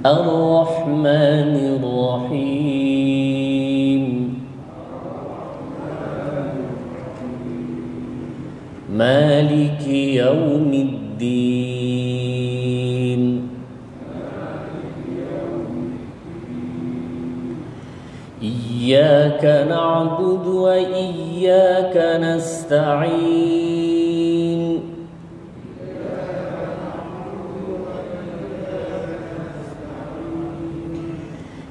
الرحمن الرحيم مالك يوم الدين إياك نعبد وإياك نستعين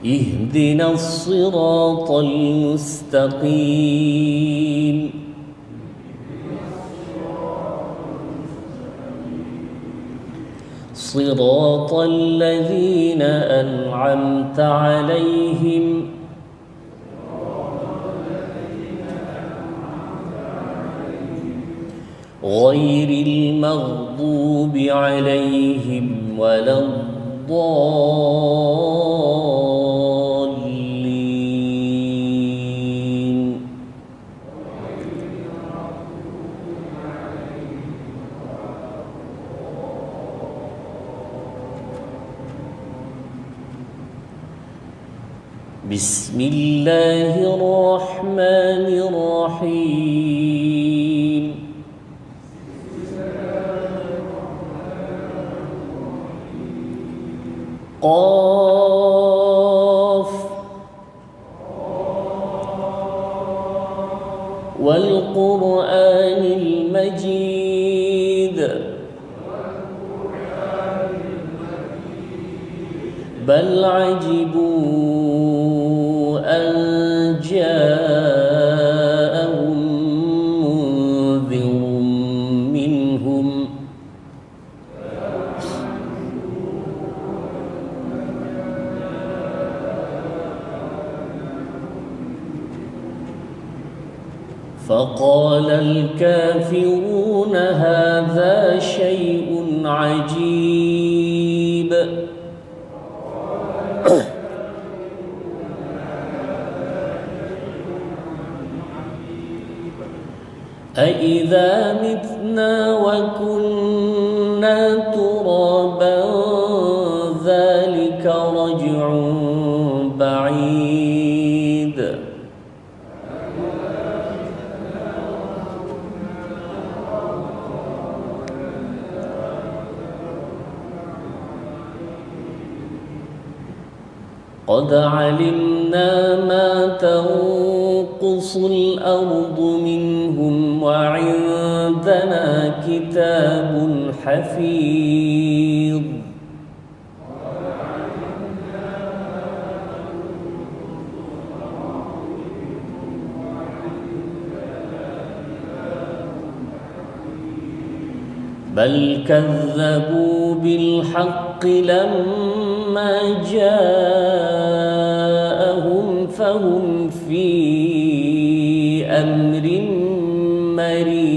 اهدنا الصراط المستقيم صراط الذين أنعمت عليهم غير المغضوب عليهم ولا الضالين بسم الله الرحمن الرحيم قاف والقرآن المجيد بل عجبوا أن جاءهم منذر منهم فقال الكافرون هذا شيء عجيب أإذا متنا وكنا ترابا ذلك رجع بعيد قد علمنا ما تنقص الأرض منهم وعندنا كتاب حفيظ بل كذبوا بالحق لما جاءهم فهم في أمر مريج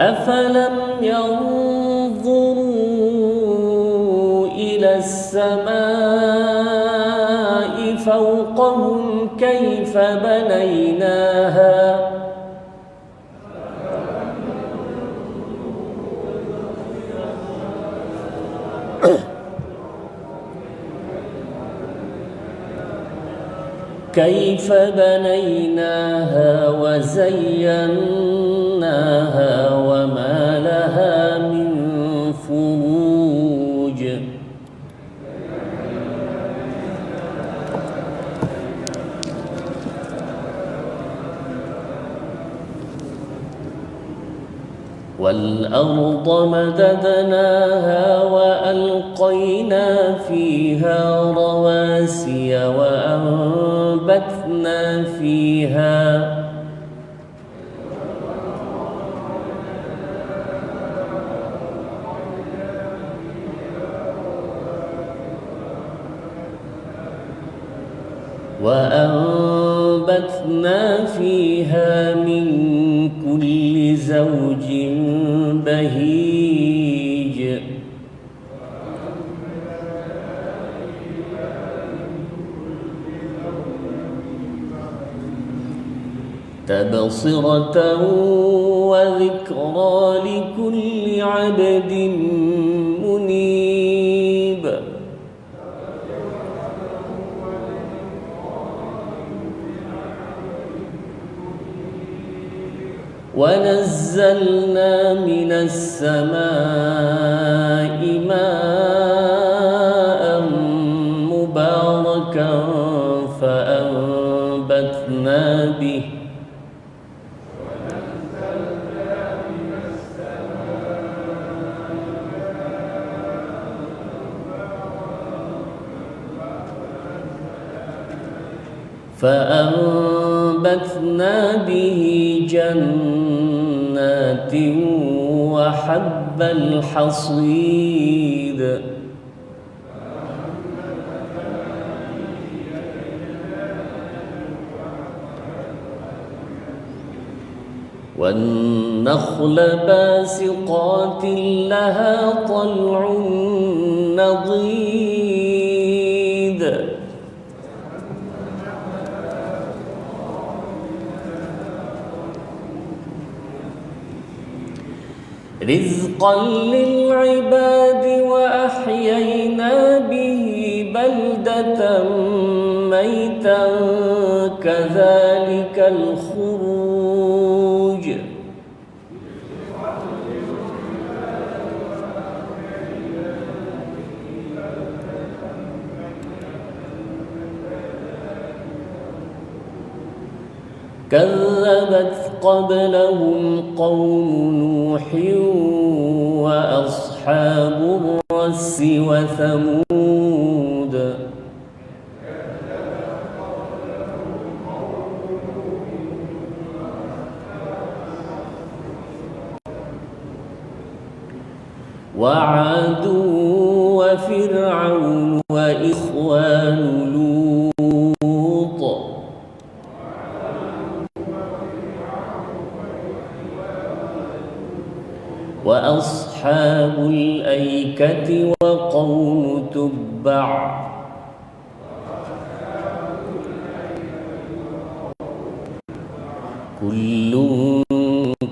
أفلم ينظروا إلى السماء فوقهم كيف بنيناها وزيناها وما لها من فروج والأرض مددناها وألقينا فيها رواسي وأنبتنا فيها من كل زوج بهيج تبصرة وذكرى لكل عبد منيب. ونزلنا من السماء ماء مباركا فأنبتنا به جنات وحب الحصيد. والنخل باسقات لها طلع نضيد. رزقا للعباد وأحيينا به بلدة ميتا كذلك الخروج. كذبت قبلهم قوم نوح وأصحاب الرس وثمود. وعاد وفرعون وإخوان لوط. وأصحاب الأيكة وقوم تبع. كل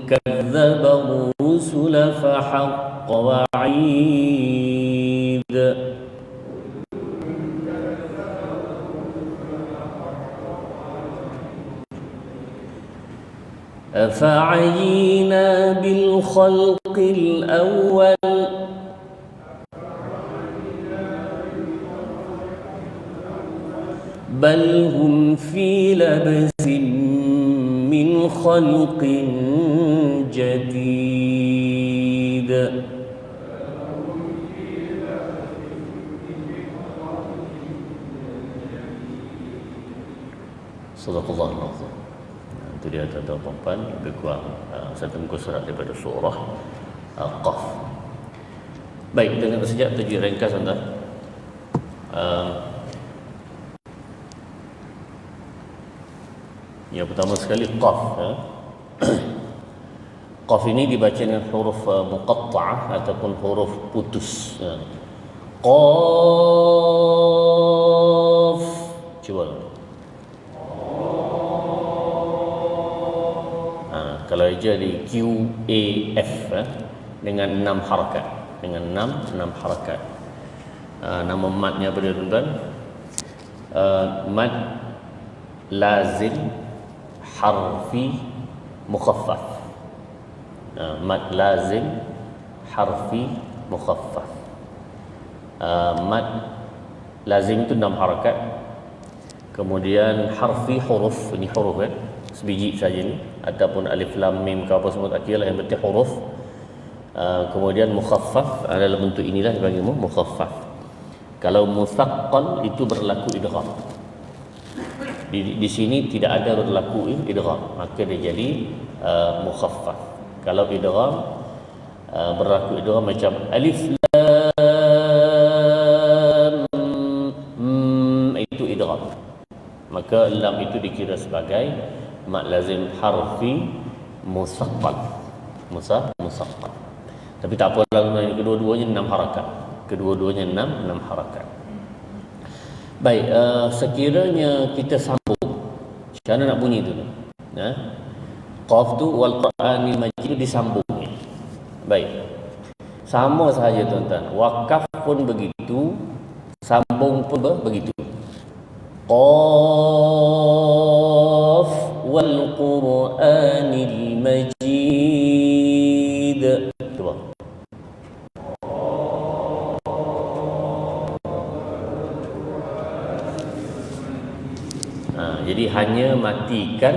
كذب الرسل فحق وعيد. أفعينا بالخلق الأول بل هم في لبس من خلق جديد. Sadaqallahu al-azim. Itu dia tuan-tuan dan puan, lebih kurang satu muka surat daripada surah Qaf. Baik, dengan sejak tajwid ringkas tuan-tuan. Yang pertama sekali Qaf. Qaf ini dibaca dengan huruf muqatta'ah ataupun huruf putus. Qaf. Cuba. Kalau jadi QAF dengan 6 harakat, dengan 6 harakat. Nama madnya pada tuan-tuan, mad lazim harfi mukhaffaf. Mad lazim harfi mukhaffaf. Mad lazim itu 6 harakat. Kemudian harfi huruf, ini huruf kan, sebiji saja ni, ataupun alif lam mim ke apa semua tak kira lah, yang penting huruf. Kemudian mukhaffaf adalah bentuk inilah dipanggil mukhaffaf. Kalau muthaqqal itu berlaku idgham. Di sini tidak ada berlaku idgham, maka dia jadi mukhaffaf. Kalau idgham berlaku idgham macam alif lam itu idgham, maka lam itu dikira sebagai mad lazim harfi musaqqal. Musaqqal. Tapi tak apalah, kedua-duanya 6 harakat. Kedua-duanya 6 harakat. Baik, sekiranya kita sambung, macam mana nak bunyi tu? Qaf tu wal Qur'anil Majid disambung. Baik. Sama sahaja tuan-tuan. Wakaf pun begitu, sambung pun begitu. Qaf wal Qur'anil Majid. Cuba. Jadi hanya matikan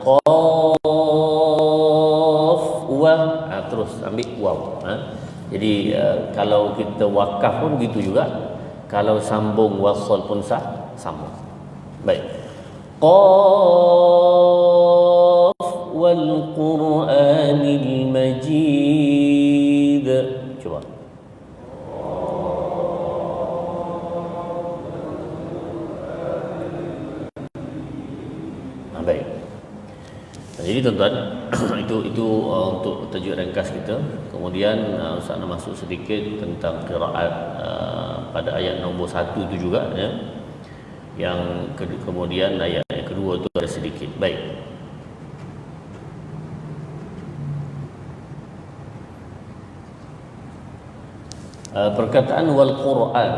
qaf wa, terus ambil waw. Jadi kalau kita wakaf pun gitu juga. Kalau sambung wasal pun sambung. Baik. Qaf wal Qur'anil Majid. Coba. Baik. Jadi tuan-tuan, itu untuk tajuk ringkas kita. Kemudian Ustaz nak masuk sedikit tentang qiraat pada ayat nombor 1 itu juga ya. Yang kemudian ayat yang kedua tu ada sedikit. Baik. Perkataan wal Quran,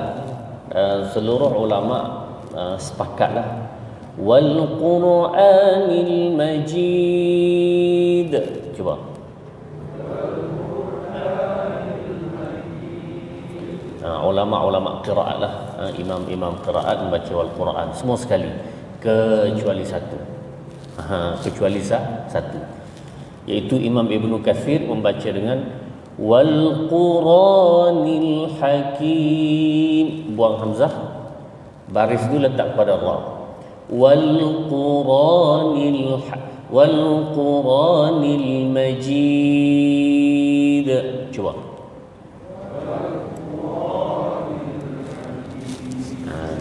seluruh ulama sepakatlah wal Qur'anil Majid. Cuba. Ulama-ulama qiraat lah, imam-imam qiraat membaca wal Quran semua sekali kecuali satu. Kecuali satu, iaitu Imam Ibnu Katsir membaca dengan wal Qur'anil Hakim, buang hamzah, baris itu letak pada ra. Wal Qur'anil Majid. Cuba.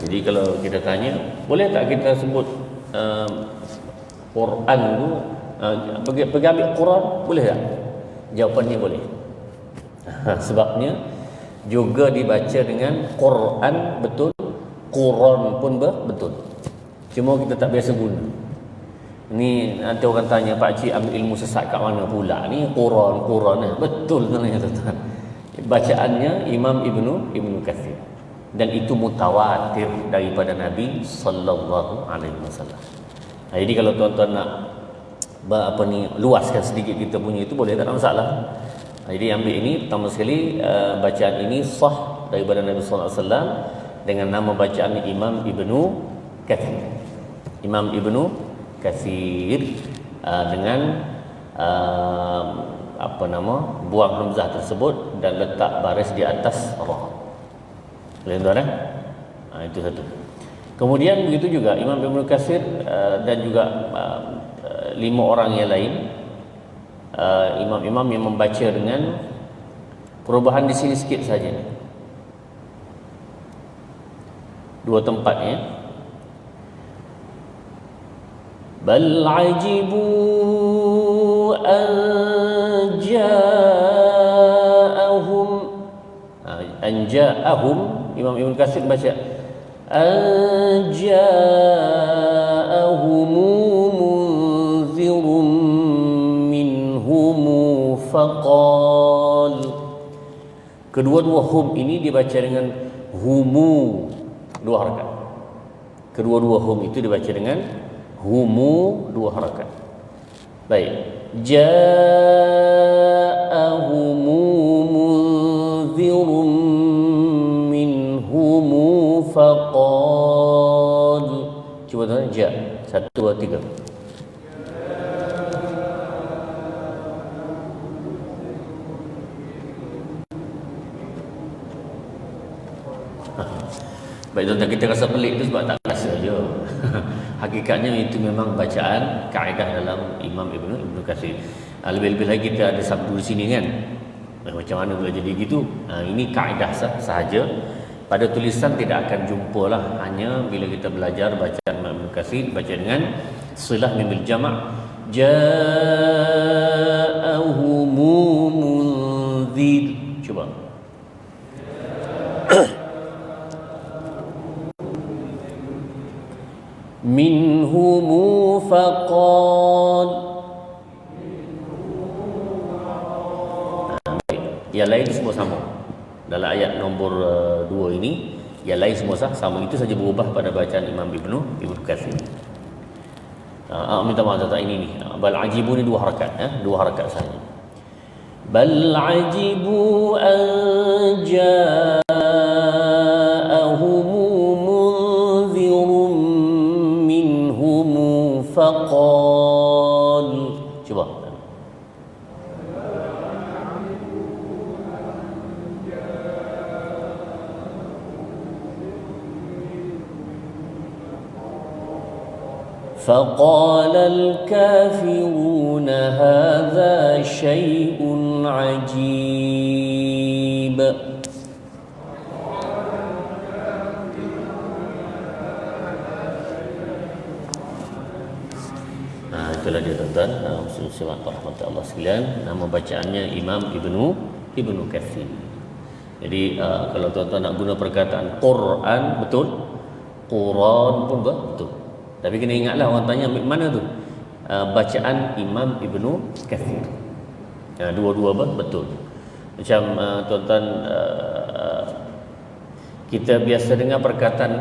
Jadi kalau kita tanya, boleh tak kita sebut Quran tu pergi ambil Quran, boleh tak? Jawapannya boleh. Sebabnya juga dibaca dengan Quran betul, Quran pun betul. Cuma kita tak biasa guna. Ni nanti orang tanya, Pak Cik ambil ilmu sesat kat mana pula? Ni Quran betul sebenarnya tuan-tuan. Bacaannya Imam Ibnu Katsir, dan itu mutawatir daripada Nabi sallallahu alaihi wasallam. Jadi kalau tuan-tuan nak luaskan sedikit kita punya itu, boleh, tak ada masalah. Jadi ambil ini pertama sekali, bacaan ini sah daripada Nabi sallallahu alaihi wasallam dengan nama bacaan Imam Ibnu Katsir. Imam Ibnu Katsir dengan buang hamzah tersebut dan letak baris di atas ra. Boleh tuan-tuan? Itu satu. Kemudian begitu juga Imam Ibnu Katsir dan juga 5 orang yang lain, imam-imam yang membaca dengan perubahan di sini sikit saja. 2 tempatnya. Bal ajibu an ja'ahum. Imam Ibnu Katsir baca an ja'ahum munzirun minhum faqal. Kedua-dua hum ini dibaca dengan humu, 2 harakat. Kedua-dua hum itu dibaca dengan humu, 2 harakat. Baik. Ja'ahum munzirun minhum faqal. Cuba tuan, ja. 1, 2, 3. Baik tuan-tuan, kita rasa pelik tu sebab tak rasa je. Hakikatnya itu memang bacaan kaedah dalam Imam Ibnu Katsir. Lebih-lebih lagi kita ada sabdu di sini kan. Macam mana boleh jadi gitu? Ini kaedah sahaja. Pada tulisan tidak akan jumpa lah. Hanya bila kita belajar bacaan Imam Ibnu Katsir, baca dengan silah mim bil jama'. Ja'ahumu munzir. Cuba. Minhumu faqal. Yang lain itu semua sama. Dalam ayat nombor 2 ini, yang lain semua sama. Itu saja berubah pada bacaan Imam Ibnu Katsir. Minta maaf tentang ini ni. Bal ajibu ni 2 harakat, 2 harakat saja. Bal ajibu an ja'ahum munzirun minhum faqal. Cuba. فقال الكافرون هذا شيء عجيب. Itulah dia tuan-tuan, muslim-muslimat rahmatullah Allah sekalian. Nama bacaannya Imam Ibnu Katsir. Jadi kalau tuan-tuan nak guna perkataan Quran betul, Quran pun betul. Tapi kena ingatlah orang tanya mana tu? Bacaan Imam Ibnu Katsir. Dua-dua betul. Macam tuan-tuan kita biasa dengar perkataan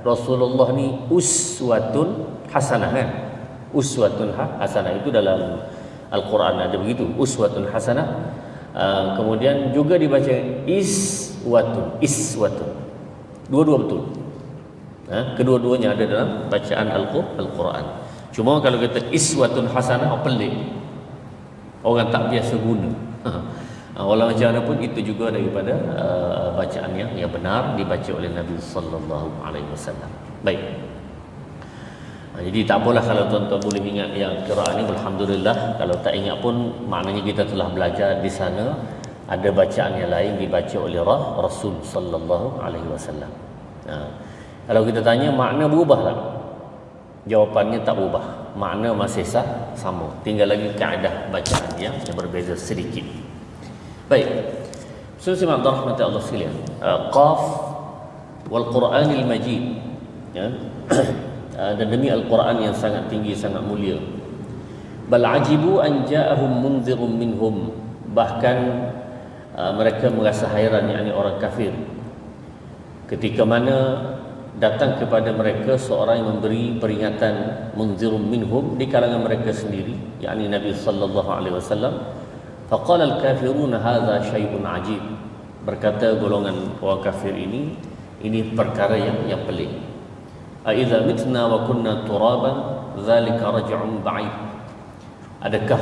Rasulullah ni uswatun hasanah kan? Uswatun hasanah itu dalam Al-Quran ada begitu, uswatun hasanah. Kemudian juga dibaca iswatun. Dua-dua betul. Kedua-duanya ada dalam bacaan Al-Quran. Cuma kalau kata iswatun hasanah, pelik. Orang tak biasa guna. Walau macam mana pun itu juga daripada bacaan yang benar dibaca oleh Nabi sallallahu alaihi wasallam. Baik. Jadi tak apalah kalau tuan-tuan boleh ingat yang qiraat ni, alhamdulillah. Kalau tak ingat pun maknanya kita telah belajar di sana ada bacaan yang lain dibaca oleh Rasul sallallahu alaihi wasallam. Kalau kita tanya makna berubah tak? Jawapannya tak berubah. Makna masih sama. Tinggal lagi kaedah bacaan yang berbeza sedikit. Baik. Subhanallah rahmat Allah sekalian. Qaf wal Quranil Majid. Dan demi Al-Quran yang sangat tinggi, sangat mulia. Bal ajibu an ja'ahum munzirun minhum. Bahkan mereka merasa hairan, yakni orang kafir, ketika mana datang kepada mereka seorang yang memberi peringatan, munzirun minhum, di kalangan mereka sendiri, yakni Nabi sallallahu alaihi wasallam. Faqala al-kafirun hadza syai'un ajib. Berkata golongan orang kafir ini perkara yang pelik. Aiza mitna wa kunna turaban zalika raj'un ba'id. Adakah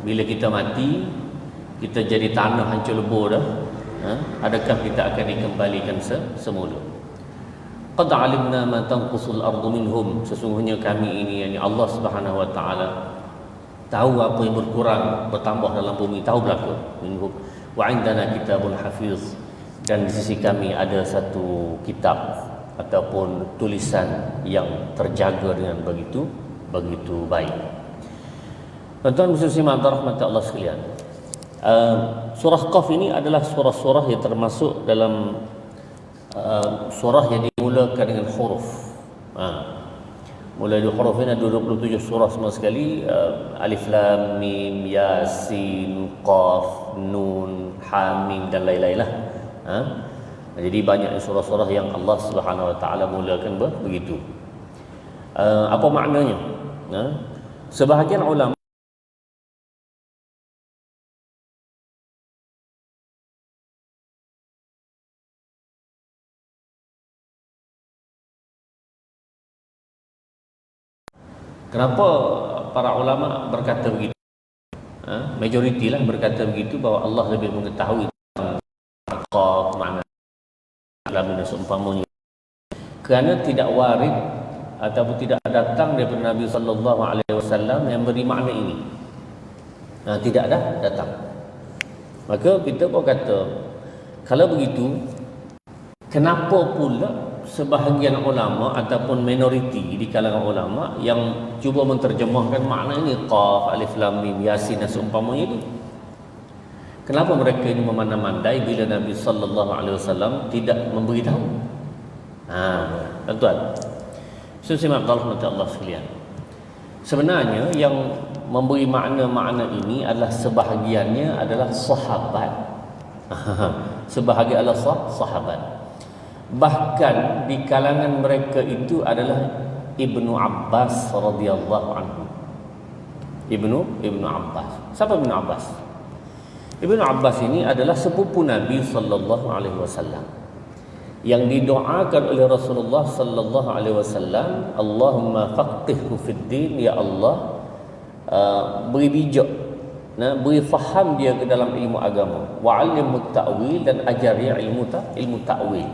bila kita mati kita jadi tanah hancur lebur dah, adakah kita akan dikembalikan semula? Qad alimna ma tanqusul ardu minhum. Sesungguhnya kami ini, yakni Allah Subhanahu wa taala, tahu apa yang berkurang bertambah dalam bumi, tahu berlaku minhum. Wa indana kitabun hafiz. Dan di sisi kami ada satu kitab ataupun tulisan yang terjaga dengan begitu baik. Tuan-tuan muslimat rahmatullah sekalian, surah Qaf ini adalah surah-surah yang termasuk dalam surah yang dimulakan dengan huruf. Mulai dari huruf ini ada 27 surah semua sekali. Alif Lam Mim Yasin Qaf Nun Hamim dan lain-lain lah. Jadi banyak surah-surah yang Allah Subhanahu wa taala mulakan begitu. Apa maknanya? Sebahagian ulama kenapa para ulama berkata begitu? Majoriti lah berkata begitu, bahawa Allah lebih mengetahui tentang Qaf, makna dalam seumpamanya, kerana tidak warid ataupun tidak datang daripada Nabi sallallahu alaihi wasallam yang beri makna ini. Tidak datang. Maka kita pun kata, kalau begitu, kenapa pula sebahagian ulama ataupun minoriti di kalangan ulama yang cuba menterjemahkan makna ini Qaf, Alif Lam Mim Yasin dan seumpamanya itu, kenapa mereka ini memandai-mandai bila Nabi sallallahu alaihi wasallam tidak memberitahu? Tuan-tuan, sesama Allah sekalian, sebenarnya yang memberi makna-makna ini adalah sebahagiannya adalah sahabat Sebahagian adalah sahabat. Bahkan di kalangan mereka itu adalah Ibnu Abbas radhiyallahu anhu. Ibnu Abbas. Siapa Ibnu Abbas? Ibnu Abbas ini adalah sepupu Nabi sallallahu alaihi wasallam yang didoakan oleh Rasulullah sallallahu alaihi wasallam, Allahumma faqihhu fid din, ya Allah, beri bijak, beri faham dia ke dalam ilmu agama, wa 'allimhu ta'wil, dan ajar dia ilmu ta'wil.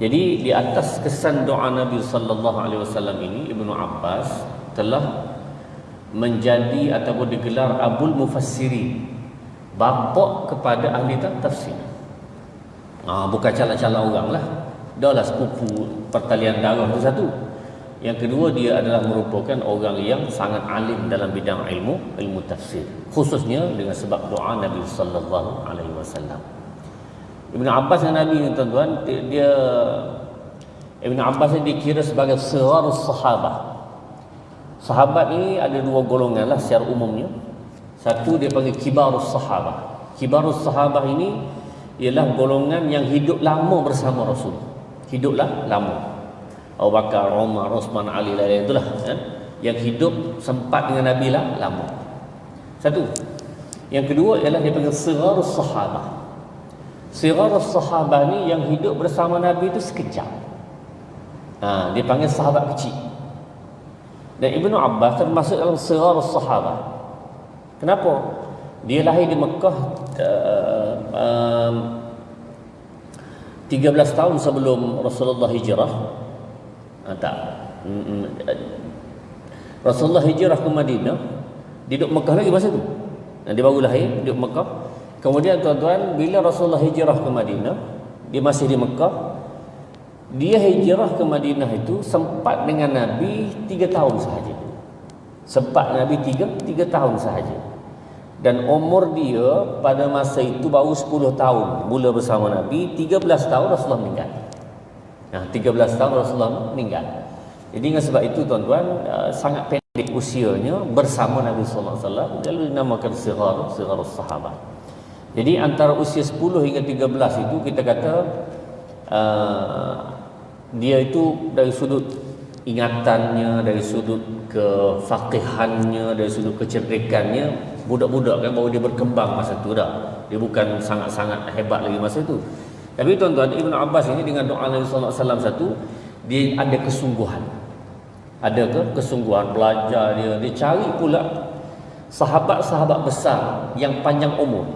Jadi di atas kesan doa Nabi sallallahu alaihi wasallam ini, Ibnu Abbas telah menjadi ataupun digelar Abul Mufassirin, bapa kepada ahli tafsir. Bukan calon-calon orang lah. Dah lah sepupu pertalian darah itu satu. Yang kedua, dia adalah merupakan orang yang sangat alim dalam bidang ilmu tafsir, khususnya dengan sebab doa Nabi sallallahu alaihi wasallam. Ibnu Abbas dan Nabi ni tuan-tuan, dia Ibnu Abbas ni dikira sebagai sirarus sahabah. Sahabat ni ada dua golongan lah secara umumnya. Satu dia panggil kibarus sahabah. Kibarus sahabah ini ialah golongan yang hidup lama bersama Rasul. Hiduplah lama. Abu Bakar, Umar, Uthman, Ali, lain itulah kan? Yang hidup sempat dengan Nabi lah lama. Satu. Yang kedua ialah dia panggil sirarus sahabah. Sirarus sahabah ni yang hidup bersama Nabi itu sekejap. Dia panggil sahabat kecil. Dan Ibnu Abbas termasuk dalam sirarus sahabah. Kenapa? Dia lahir di Mekah 13 tahun sebelum Rasulullah hijrah. Rasulullah hijrah ke Madinah, dia duduk Mekah lagi masa tu. Dia baru lahir, duduk Mekah. Kemudian tuan-tuan, bila Rasulullah hijrah ke Madinah, dia masih di Mekah. Dia hijrah ke Madinah itu sempat dengan Nabi 3 tahun sahaja. Sempat Nabi 3 tahun sahaja. Dan umur dia pada masa itu baru 10 tahun mula bersama Nabi. 13 tahun Rasulullah meninggal. 13 tahun Rasulullah meninggal. Jadi dengan sebab itu tuan-tuan, sangat pendek usianya bersama Nabi sallallahu alaihi wasallam, lalu dinamakan sirarus sahabah. Jadi antara usia 10 hingga 13 itu kita kata dia itu dari sudut ingatannya, dari sudut kefaqihannya, dari sudut kecerdikannya, budak-budak kan, baru dia berkembang masa tu dah. Dia bukan sangat-sangat hebat lagi masa tu. Tapi tuan-tuan, Ibnu Abbas ini dengan doa Nabi sallallahu alaihi wasallam satu, dia ada kesungguhan. Ada kesungguhan belajar dia cari pula sahabat-sahabat besar yang panjang umur.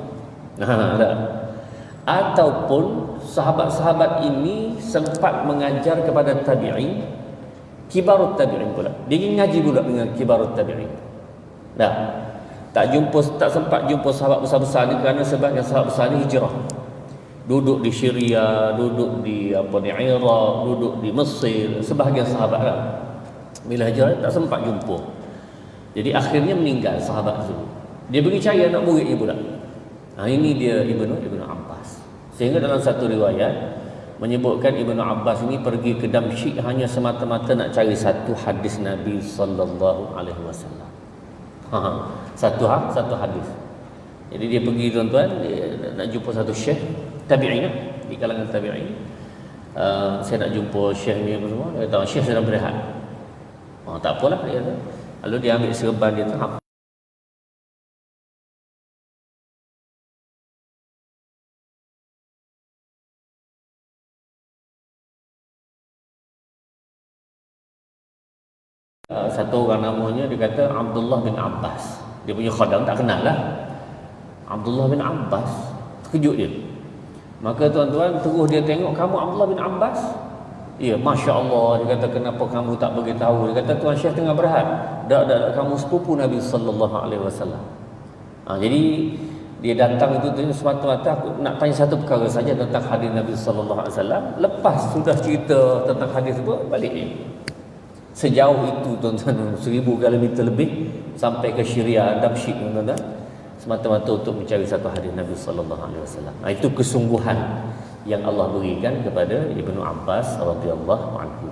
Ataupun sahabat-sahabat ini sempat mengajar kepada tabi'in, kibarut tabi'in pula. Dia ngaji pula dengan kibarut tabi'in. Tak sempat jumpa sahabat besar-besar ni kerana sebahagian sahabat besar ni hijrah. Duduk di Syria, duduk di Iraq, duduk di Mesir, sebahagian sahabat lah. Bila hijrah tak sempat jumpa. Jadi akhirnya meninggal sahabat itu. Dia beri cari anak muridnya pula. Ini dia Ibnu Abbas. Sehingga dalam satu riwayat menyebutkan Ibnu Abbas ini pergi ke Damsyik hanya semata-mata nak cari satu hadis Nabi sallallahu alaihi wasallam. Satu hadis. Jadi dia pergi tuan-tuan, dia nak jumpa satu syekh tabi'in di kalangan tabi'in. Saya nak jumpa syekh ni apa semua. Dia kata syekh sedang berehat. Tak apalah dia kata. Lalu dia ambil serban dia tu. Satu orang namanya dia kata Abdullah bin Abbas. Dia punya khadam tak kenal lah. Abdullah bin Abbas. Terkejut dia. Maka tuan-tuan terus dia tengok, kamu Abdullah bin Abbas? Ya, Masya Allah. Dia kata, kenapa kamu tak beritahu? Dia kata, Tuan Syekh tengah berehat. Tak, kamu sepupu Nabi sallallahu alaihi wasallam. Jadi dia datang itu semata-mata aku nak tanya satu perkara saja tentang hadis Nabi sallallahu alaihi wasallam. Lepas sudah cerita tentang hadis itu, balik dia. Sejauh itu tuan-tuan, 1000 kilometer lebih sampai ke Syria, Damsyik tuan-tuan, semata-mata untuk mencari satu hadis Nabi sallallahu alaihi wasallam. Itu kesungguhan yang Allah berikan kepada Ibnu Abbas radhiyallahu anhu.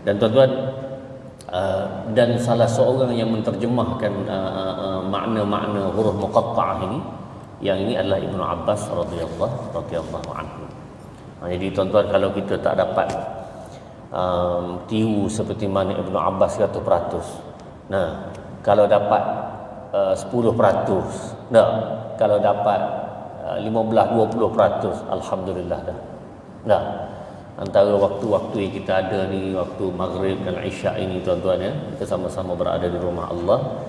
Dan tuan-tuan, dan salah seorang yang menterjemahkan makna-makna huruf muqatta'ah ini Yang ini adalah Ibnu Abbas radhiyallahu anhu. Jadi tuan-tuan, kalau kita tak dapat tiru seperti mana Ibnu Abbas 100%. Nah, kalau dapat 10%, nah, kalau dapat 15-20%, alhamdulillah dah. Nah, antara waktu-waktu yang kita ada ni, waktu maghrib dan isyak ini tuan-tuan ya, kita sama-sama berada di rumah Allah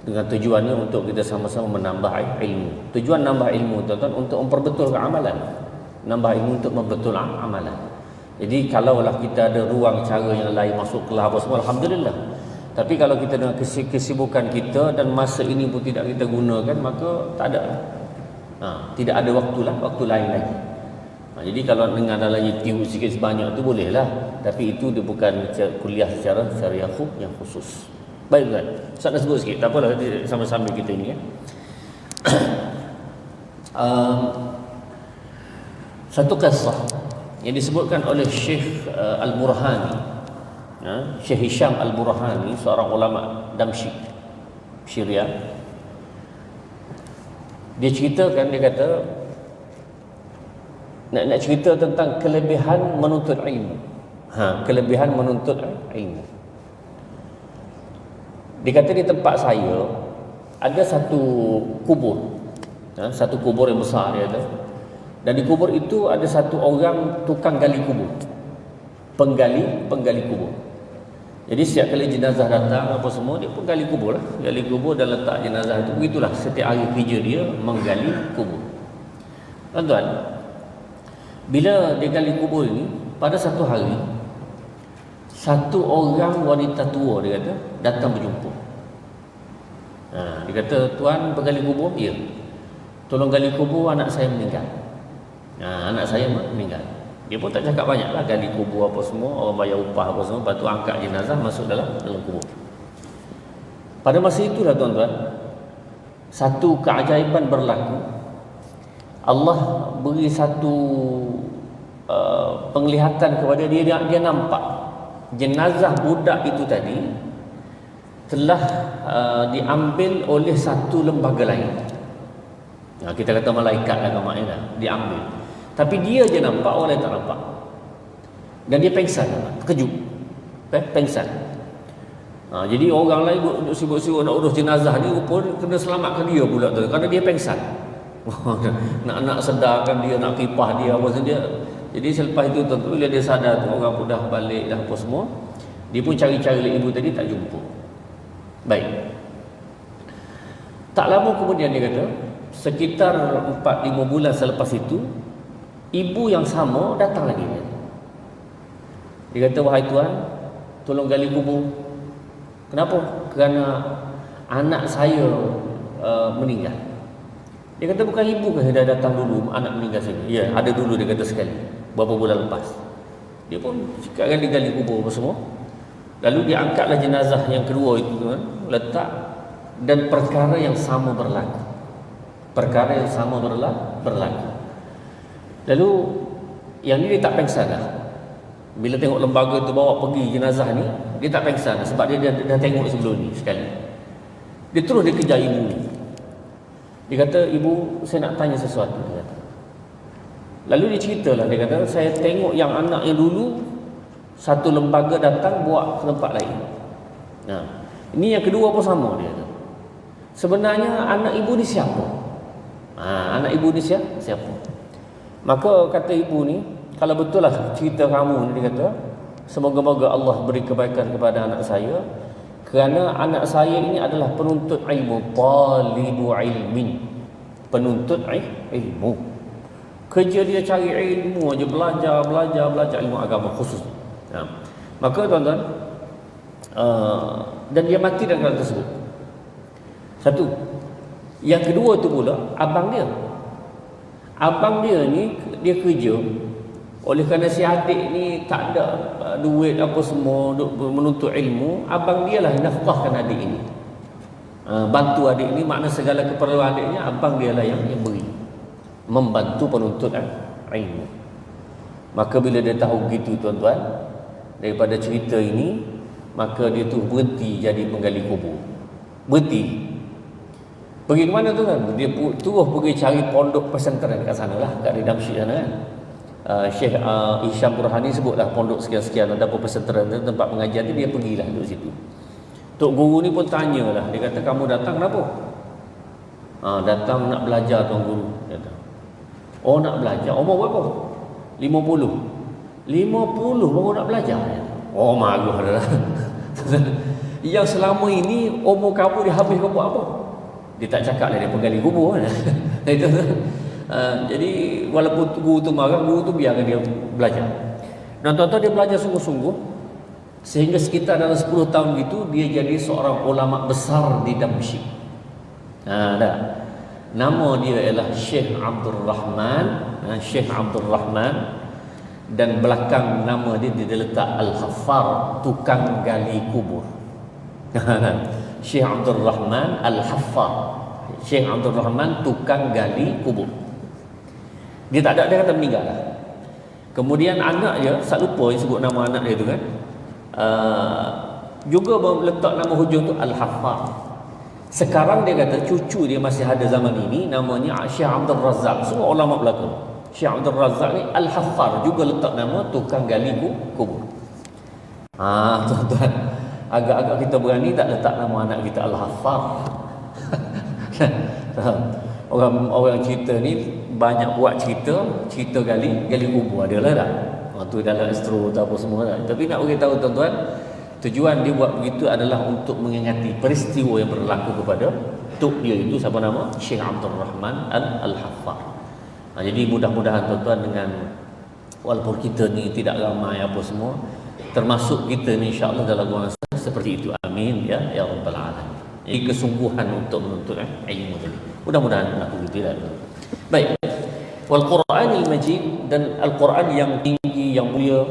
dengan tujuannya untuk kita sama-sama menambah ilmu. Tujuan nambah ilmu tuan-tuan untuk memperbetulkan amalan. Nambah ilmu untuk membetulkan amalan. Jadi kalaulah kita ada ruang cara yang lain masuk kelas apa semua, alhamdulillah. Tapi kalau kita dengan kesibukan kita dan masa ini pun tidak kita gunakan, maka tak ada. Tidak ada waktu lain lagi. Jadi kalau dengan ada lagi tiru sikit sebanyak tu bolehlah. Tapi itu dia bukan kuliah secara yang khusus. Baik kan? Ustaz nak sebut sikit. Tak apalah, sama-sama kita ini ya. Satu kisah yang disebutkan oleh Syekh Al-Burhani, Syekh Hisham Al-Burhani, seorang ulama Damsyik, Syria. Dia ceritakan, dia kata nak cerita tentang kelebihan menuntut ilmu. Kelebihan menuntut ilmu. Dia kata di tempat saya ada satu kubur, satu kubur yang besar dia kata. Dan di kubur itu ada satu orang tukang gali kubur, penggali kubur. Jadi setiap kali jenazah datang apa semua, dia pun gali kubur lah, gali kubur dan letak jenazah itu. Begitulah setiap hari kerja dia menggali kubur. Tuan-tuan, bila dia gali kubur ini, pada satu hari satu orang wanita tua, dia kata, datang berjumpa. Dia kata, tuan penggali kubur? Ya. Tolong gali kubur, anak saya meninggal. Anak saya meninggal. Dia pun tak cakap banyak lah, gali kubur apa semua, orang bayar upah apa semua, lepas tu angkat jenazah masuk dalam kubur. Pada masa itulah tuan-tuan, satu keajaiban berlaku. Allah beri satu penglihatan kepada dia. Dia nampak jenazah budak itu tadi telah diambil oleh satu lembaga lain. Kita kata malaikat lah kamaknya dah, diambil. Tapi dia je nampak, orang lain tak nampak. Dan dia pengsan, terkejut, pengsan. Jadi orang lain duduk sibuk-sibuk nak urus jenazah ni, pun kena selamatkan dia pula tu, kerana dia pengsan. nak sedarkan dia, nak kipah dia apa saja. Jadi selepas itu tentu bila dia sadar tu, orang pun dah balik dah apa semua, dia pun cari-cari ibu tadi, tak jumpa. Baik. Tak lama kemudian dia kata, sekitar 4-5 bulan selepas itu, ibu yang sama datang lagi. Dia kata, wahai tuan, tolong gali kubur. Kenapa? Kerana anak saya meninggal. Dia kata, bukan ibu kan dah datang dulu anak meninggal sini? Ya, ada dulu, dia kata sekali, beberapa bulan lepas. Dia pun cakap gali kubur apa semua. Lalu dia angkatlah jenazah yang kedua itu, letak, dan perkara yang sama berlaku. Perkara yang sama berlaku. Lalu yang ni dia tak pengsan dah. Bila tengok lembaga tu bawa pergi jenazah ni, dia tak pengsan dah, sebab dia dah tengok sebelum ni sekali. Dia terus dia kejar ibu ni. Dia kata, ibu, saya nak tanya sesuatu, dia kata. Lalu dia ceritalah, dia kata, saya tengok yang anak yang dulu satu lembaga datang buat ke tempat lain. Ini yang kedua pun sama, dia kata. Sebenarnya anak ibu ni siapa? Anak ibu ni siapa? Maka kata ibu ni, kalau betul lah cerita kamu ni, dia kata, semoga-moga Allah beri kebaikan kepada anak saya, kerana anak saya ini adalah penuntut ilmu, talibu ilmin, penuntut ilmu. Kerja dia cari ilmu aja, belajar ilmu agama khusus. Maka tuan-tuan, dan dia mati dalam keadaan tersebut. Satu. Yang kedua tu pula, abang dia ni, dia kerja. Oleh kerana si adik ni tak ada duit apa semua menuntut ilmu, abang dia lah nafkahkan adik ini, bantu adik ni, makna segala keperluan adiknya abang dia lah yang beri, membantu penuntut ilmu. Maka bila dia tahu gitu tuan-tuan, daripada cerita ini, maka dia tu berhenti jadi penggali kubur. Berhenti Pergi ke mana tu kan? Dia terus pergi cari pondok pesantren kat sana lah, kat di Damsyik sana kan. Syekh Hisham Burhani sebutlah pondok sekian-sekian, ada apa pesantren tu, tempat pengajian tu, dia pergilah duduk situ. Tok guru ni pun tanyalah, dia kata, kamu datang kenapa? Datang nak belajar tuan guru, dia kata. Oh, nak belajar. Umur berapa? 50 baru nak belajar. Oh, marah dah. Yang selama ini umur kamu dia habis kau buat apa? Dia tak cakap lah, dia penggali kubur kan. Itu. Jadi walaupun guru tu marah, guru tu biarkan dia belajar. Dan tuan-tuan, dia belajar sungguh-sungguh sehingga sekitar dalam 10 tahun gitu dia jadi seorang ulama besar di Damsyik. Dah. Nama dia ialah Syekh Abdul Rahman, Syekh Abdul Rahman, dan belakang nama dia letak Al-Haffar, tukang gali kubur. Syekh Abdul Rahman Al-Haffar, Syekh Abdul Rahman tukang gali kubur. Dia tak ada, dia kata meninggal lah. Kemudian anak dia, tak lupa sebut nama anak dia tu kan, juga letak nama hujung tu Al-Haffar. Sekarang dia kata cucu dia masih ada zaman ini, namanya Syekh Abdul Razak. Semua ulama belakang. Syekh Abdul Razak ni Al-Haffar, juga letak nama tukang gali kubur. Tuan-tuan, agak-agak kita berani tak letak nama anak kita Al-Haffar. Orang cerita ni banyak buat cerita gali kubur adalah dah. Tu dalam astro atau apa semua dah. Tapi nak bagi tahu tuan-tuan, tujuan dia buat begitu adalah untuk mengingati peristiwa yang berlaku kepada tok dia itu, siapa nama? Syekh Abdul Rahman Al-Haffar. Jadi mudah-mudahan tuan-tuan, dengan walaupun kita ni tidak ramai apa semua, termasuk kita ni insya-Allah dalam masa seperti itu. Amin ya rabbal alamin. Jadi kesungguhan untuk menuntut ilmu tadi. Mudah-mudahan berlaku tidak. Baik. Wal Qur'anil Majid, dan Al-Quran yang tinggi, yang mulia.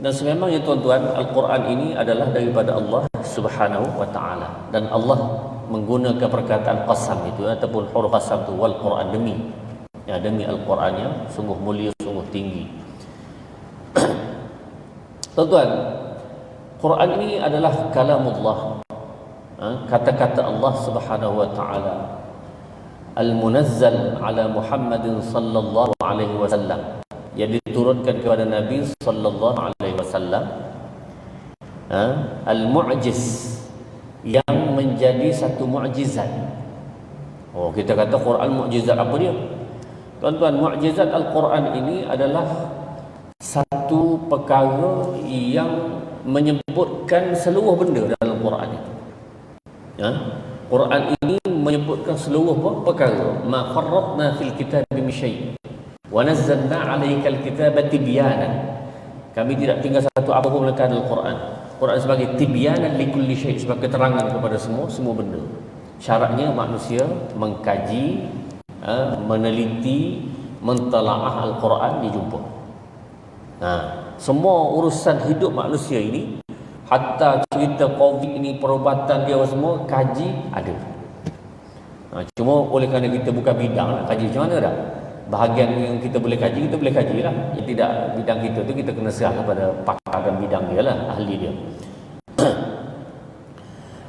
Dan sememangnya tuan-tuan, Al-Quran ini adalah daripada Allah Subhanahu wa taala, dan Allah menggunakan perkataan qasam itu ataupun huruf qasam itu, wal Quran, demi Al-Qurannya sungguh mulia, sungguh tinggi. Tuan-tuan, Quran ini adalah kalamullah, kata-kata Allah Subhanahu wa taala, al-munazzal ala Muhammadin sallallahu alaihi wasallam, yang diturunkan kepada Nabi sallallahu alaihi wasallam, al-mu'jiz, yang menjadi satu mukjizat. Kita kata Quran mukjizat, apa dia? Tuan-tuan, mukjizat Al-Quran ini adalah satu perkara yang menyebutkan seluruh benda dalam Quran itu. Quran ini menyebutkan seluruh perkara. Ma farratna fil kitabi min syai' wa nazzalna 'alaikal kitaba tibyanan. Kami tidak tinggal satu apa pun melainkan dalam Quran. Quran sebagai tibyanan likulli syai', sebagai keterangan kepada semua benda. Syaratnya manusia mengkaji, meneliti, mentelaah Al-Quran, dijumpa. Semua urusan hidup manusia ini, hatta cerita COVID ni, perubatan dia semua, kaji ada. Cuma oleh kerana kita bukan bidang, nak kaji macam mana dah? Bahagian yang kita boleh kaji, kita boleh kaji lah. Yang tidak bidang kita tu, kita kena serah kepada pakar dan bidang dia lah, ahli dia.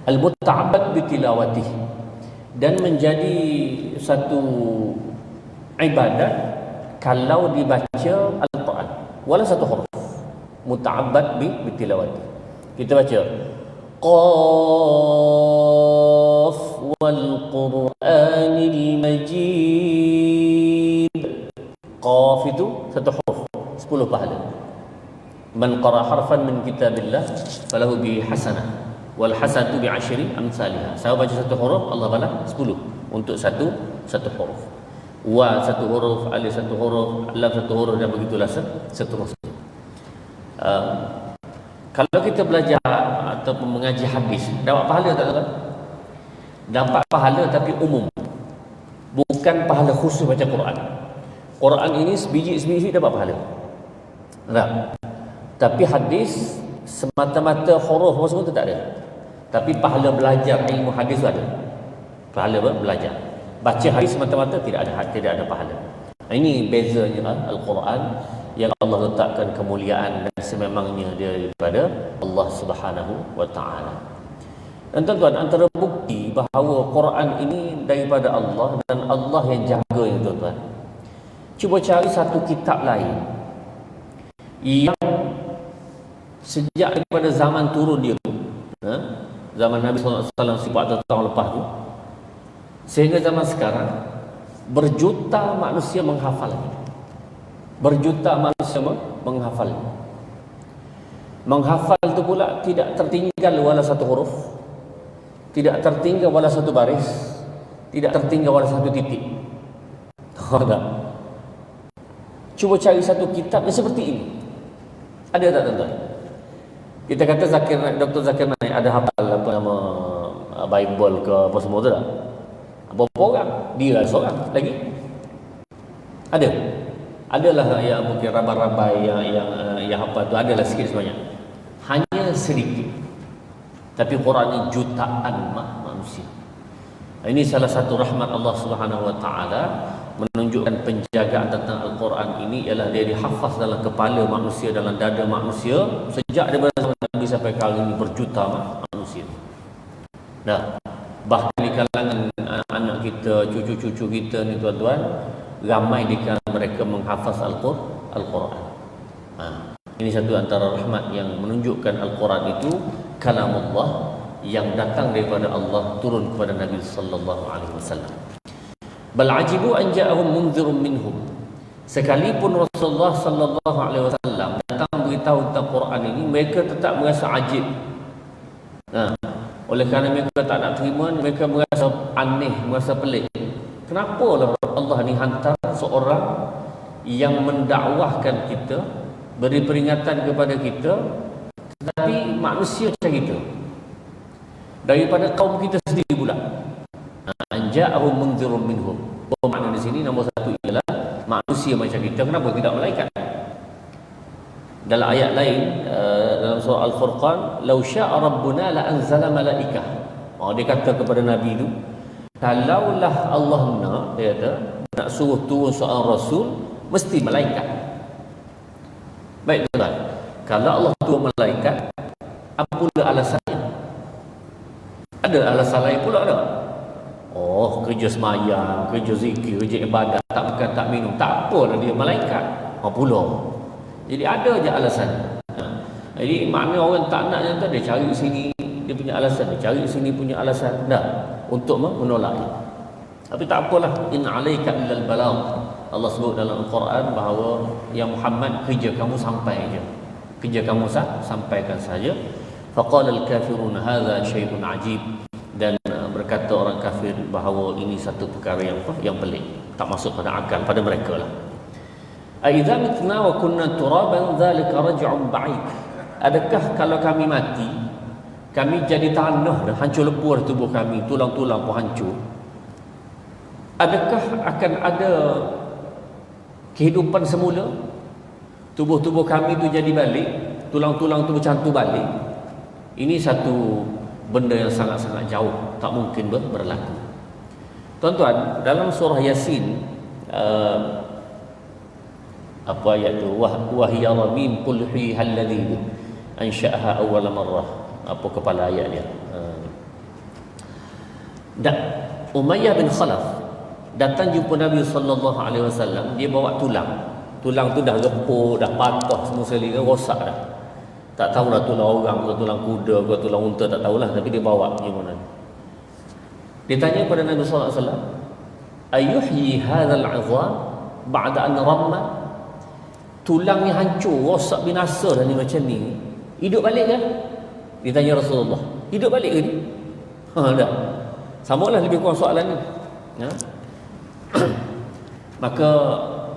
Al-muta'abbad bitilawatih, dan menjadi satu ibadat kalau dibaca Al-Quran wala satu huruf. Muta'abbad bitilawatih, kita baca Qaf wal Qur'anil Majid. Qaf itu satu huruf, 10 pahala. Man qara harfan min kitabillah falahu bi hasanah wal hasanatu bi asyri amsalha. Saya baca satu huruf, Allah balas 10 untuk satu huruf. Wa satu huruf, alif satu huruf, lam satu huruf, dan begitulah seterusnya. Kalau kita belajar ataupun mengaji hadis, dapat pahala tak tuan? Dapat pahala, tapi umum, bukan pahala khusus baca Quran. Quran ini sebiji dapat pahala, tak? Tapi hadis semata-mata huruf semua tu tak ada. Tapi pahala belajar ilmu hadis tu ada. Pahala belajar. Baca hadis semata-mata tidak ada pahala. Ini bezanya Al-Quran, yang Allah letakkan kemuliaan dan sememangnya dia daripada Allah Subhanahu wa taala. Dan tuan-tuan, antara bukti bahawa Quran ini daripada Allah dan Allah yang jaga ini tuan-tuan, cuba cari satu kitab lain yang sejak daripada zaman turun dia tu, zaman Nabi SAW 400 tahun lepas tu, sehingga zaman sekarang, berjuta manusia menghafal. Berjuta manusia menghafal. Menghafal itu pula tidak tertinggal wala satu huruf, tidak tertinggal wala satu baris, tidak tertinggal wala satu titik. Tak. Cuba cari satu kitab yang seperti ini. Ada tak tuan-tuan? Kita kata Dr. Zakir Naik ada hafal apa nama Bible ke apa semua tu tak? Berapa orang? Dia seorang lagi. Ada. Adalah yang mungkin ramai-ramai yang hafal tu, adalah sikit sebanyak. Hanya sedikit. Tapi Quran ini jutaan manusia. Ini salah satu rahmat Allah Subhanahu Wa Taala, menunjukkan penjagaan tentang Al-Quran ini ialah dia dihafaz dalam kepala manusia, dalam dada manusia sejak daripada zaman Nabi sampai kali ini, berjuta manusia. Nah, bahkan di kalangan anak kita, cucu-cucu kita ni tuan-tuan, ramai di kalangan mereka menghafaz Al-Quran. Ini satu antara rahmat yang menunjukkan Al-Quran itu kalamullah yang datang daripada Allah turun kepada Nabi sallallahu alaihi wasallam. Bal ajibu an ja'ahum munzirun minhum. Sekalipun Rasulullah sallallahu alaihi wasallam datang beritahu tentang Quran ini, mereka tetap merasa ajib. Oleh kerana mereka tak nak terima, mereka merasa aneh, merasa pelik. Kenapa lah Allah ni hantar seorang yang mendakwahkan kita, beri peringatan kepada kita, tetapi manusia macam kita, daripada kaum kita sendiri pula. Anja'ahum munzirun minhum. Makna di sini nombor satu ialah manusia macam kita. Kenapa tidak malaikat? Dalam ayat lain, dalam surah Al-Furqan, "Lau sya'a rabbuna la anzala malaikah." Dia kata kepada Nabi itu, kalaulah Allah nak suruh turun seorang rasul, mesti malaikat. Baik tuan, kalau Allah turun malaikat, apa pula alasannya? Ada alasan lain pula tak? Kerja semayang, kerja zikir, kerja ibadat, tak makan, tak minum, tak apalah dia malaikat. Pula. Jadi ada je alasan. Jadi makna orang tak nak je, dia cari sini dia punya alasan, dia cari sini punya alasan untuk menolak dia. Tapi tak apalah, in alaika illal balagh. Allah sebut dalam Al-Quran bahawa ya Muhammad, kerja kamu sampai je. Kerja kamu sampaikan saja. Faqala al-kafirun hadza syai'un ajib. Dan berkata orang kafir bahawa ini satu perkara yang pelik, tak masuk pada akal pada mereka lah. Aidza mitna wa kunna turaban dzalika raj'un ba'id. Adakah kalau kami mati, kami jadi tanah dah, hancur lebur tubuh kami, tulang-tulang pun hancur, adakah akan ada kehidupan semula? Tubuh-tubuh kami tu jadi balik, tulang-tulang tu bercantum balik. Ini satu benda yang sangat-sangat jauh, tak mungkin berlaku. Tuan-tuan, dalam surah Yasin, apa ayat tu? Wahiya ramim qul hi alladhi ansha'aha awwal marrah. Apa kepala ayat dia? Umayyah bin Khalaf datang jumpa Nabi sallallahu alaihi wasallam, dia bawa tulang. Tulang tu dah repuk, dah patah semua sekali, rosak dah. Tak tahulah tulang orang ke tulang kuda ke tulang unta, tak tahulah, tapi dia bawa gimana. Dia tanya kepada Nabi sallallahu alaihi wasallam, "Ayuhyi hadzal 'idham ba'da an ramma?" Tulang yang hancur, rosak, binasa dah ni macam ni, hidup balik ke? Dia tanya Rasulullah, hidup balik ke ni? Dah. Samalah lebih kurang soalan ni. Maka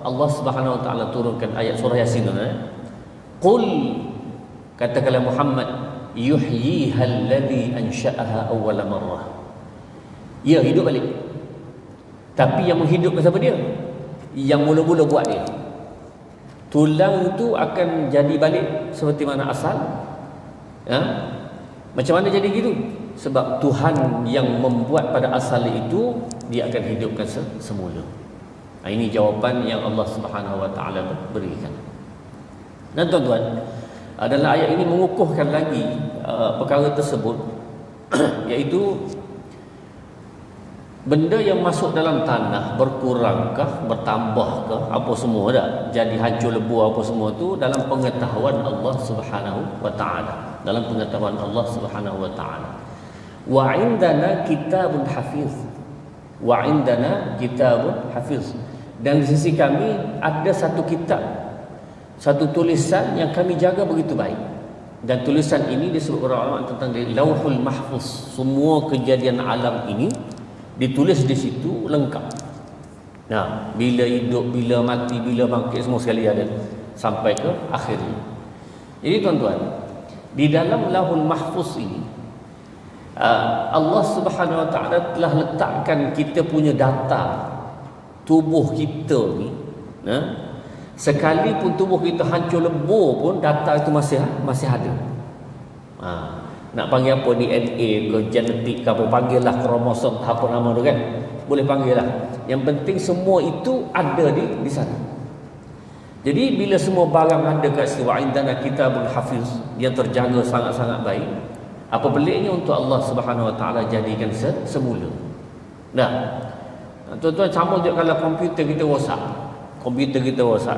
Allah Subhanahu Wa Taala turunkan ayat surah Yasin. Qul, katakanlah Muhammad, yuhyiha alladhi ansha'aha awwal marrah. Ya, hidup balik. Tapi yang menghidupkan siapa dia? Yang mula-mula buat dia. Tulang itu akan jadi balik seperti mana asal. Macam mana jadi gitu? Sebab Tuhan yang membuat pada asal itu, dia akan hidupkan semula. Ini jawapan yang Allah Subhanahu Wa Taala berikan. Dan tuan-tuan, dalam ayat ini mengukuhkan lagi perkara tersebut, Iaitu benda yang masuk dalam tanah berkurangkah, bertambahkah, apa semua dah jadi hancur lebur apa semua tu dalam pengetahuan Allah Subhanahu wa taala. Dalam pengetahuan Allah Subhanahu wa taala. Wa indana kitabun hafiz. Wa indana kitabun hafiz. Dan di sisi kami ada satu kitab, satu tulisan yang kami jaga begitu baik. Dan tulisan ini disebut orang-orang tentang Lauhul Mahfuz. Semua kejadian alam ini ditulis di situ lengkap. Nah, bila hidup, bila mati, bila bangkit, semua sekali ada sampai ke akhirnya. Jadi tuan-tuan, di dalam Lauhul Mahfuz ini Allah Subhanahu wa taala telah letakkan kita punya data tubuh kita ni. Sekalipun tubuh kita hancur lebur pun data itu masih ada. Nak panggil apa DNA ke genetik ke apa, panggillah kromosom apa nama tu kan, boleh panggil lah. Yang penting semua itu ada di sana. Jadi bila semua barang ada kat situ, wa indana kitabul hafiz, dia terjaga sangat-sangat baik. Apa peliknya untuk Allah Subhanahu wa taala jadikan semula. Nah, tuan-tuan, sama je kalau komputer kita rosak.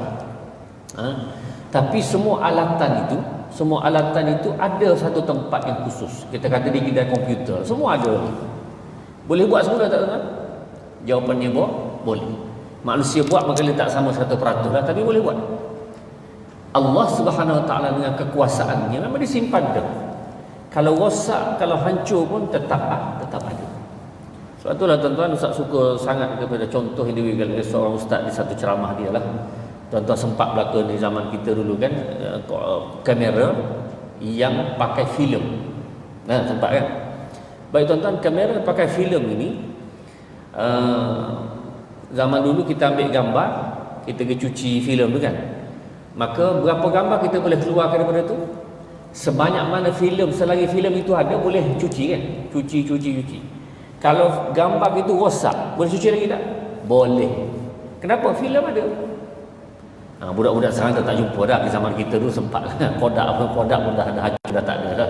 Tapi semua alatan itu ada satu tempat yang khusus. Kita kata di kedai komputer, semua ada. Boleh buat semula tak tuan? Jawapannya boleh. Manusia buat maka letak sama 100% lah, tapi boleh buat. Allah Subhanahu wa taala dengan kekuasaannya memang disimpan dah. Kalau rosak, kalau hancur pun tetap ada. Sebab itulah tuan-tuan, Ustaz suka sangat kepada contoh individu. Seorang ustaz di satu ceramah dia lah. Tuan-tuan sempat belaka di zaman kita dulu kan, kamera yang pakai filem. Sempat kan? Baik tuan-tuan, kamera pakai filem ini, zaman dulu kita ambil gambar, kita pergi cuci filem tu kan. Maka berapa gambar kita boleh keluarkan daripada tu? Sebanyak mana filem, selagi filem itu ada, boleh cuci kan? Cuci. Kalau gambar itu rosak, boleh cuci lagi tak? Boleh. Kenapa? Filem ada. Budak-budak sekarang tak jumpa dah. Di zaman kita dulu sempat Kodak pun dah hancur, dah tak ada dah.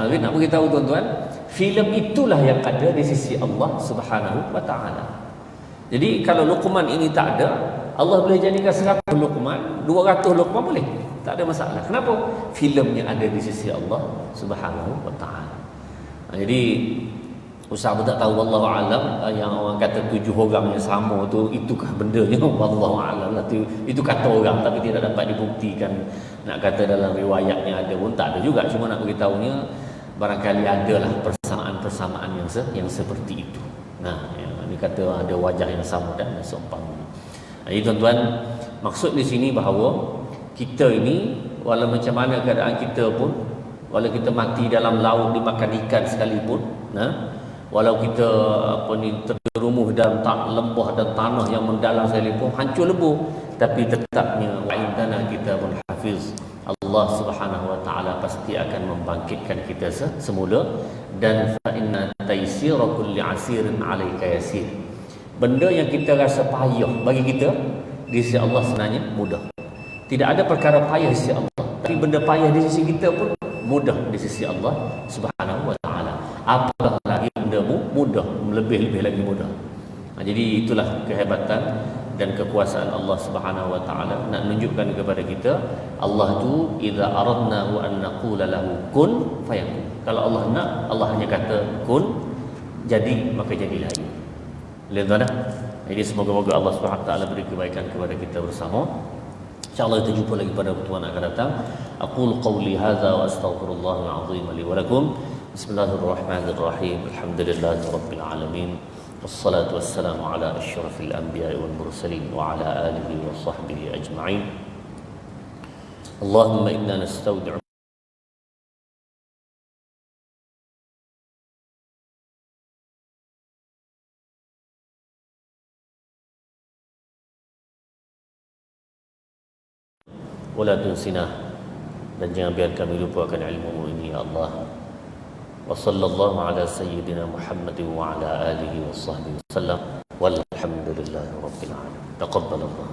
Nak beritahu tuan-tuan, filem itulah yang ada di sisi Allah Subhanahu wa taala. Jadi kalau Luqman ini tak ada, Allah boleh jadikan 100 Luqman, 200 Luqman boleh. Tak ada masalah. Kenapa? Filemnya ada di sisi Allah Subhanahu wa taala. Jadi Ustaz pun tak tahu, wallahu alam, yang orang kata 7 orang yang sama tu, itukah bendanya? Wallahu alam lah, itu kata orang tapi tidak dapat dibuktikan. Nak kata dalam riwayatnya ada pun tak ada juga. Cuma nak beritahunya barangkali adalah persamaan-persamaan yang seperti itu. Ini kata ada wajah yang sama dan seumpamanya. Jadi tuan-tuan, maksud di sini bahawa kita ini, walau macam mana keadaan kita pun, walau kita mati dalam laut dimakan ikan sekalipun, walau kita terjerumuh dalam lembah dan tanah yang mendalam sekalipun, hancur lebur, tapi tetapnya wa indana kitabun hafiz. Allah Subhanahu wa taala pasti akan membangkitkan kita semula. Dan fa inna taysira kulli asirin 'alaika yasir. Benda yang kita rasa payah bagi kita, di sisi Allah sebenarnya mudah. Tidak ada perkara payah di sisi Allah, tapi benda payah di sisi kita pun mudah di sisi Allah Subhanahu wa taala. Apatah lagi benda mudah, lebih lagi mudah. Jadi itulah kehebatan dan kekuasaan Allah Subhanahu wa taala, nak menunjukkan kepada kita Allah tu idza aradna wa an naqula lahu kun fayakun. Kalau Allah nak, Allah hanya kata kun, jadi maka jadilah. Lihat dah. Jadi semoga-moga Allah Subhanahu wa taala beri kebaikan kepada kita bersama. InsyaAllah kita jumpa lagi pada pertemuan akan datang. Aqulu qawli hadza wa astaghfirullahal azim li wa lakum. Bismillahirrahmanirrahim. Alhamdulillahirabbil alamin. Wassalatu wassalamu ala asyrafil anbiya'i wal mursalin wa ala alihi wa sahbihi ajma'in. Allahumma inna nastaudi'u wala tunsina, dan jangan biarkan kami lupakan ilmu ini ya Allah. Wa sallallahu ala sayyidina Muhammad wa ala alihi wa sahbihi wasallam walhamdulillahi rabbil alamin. Taqabbalallah.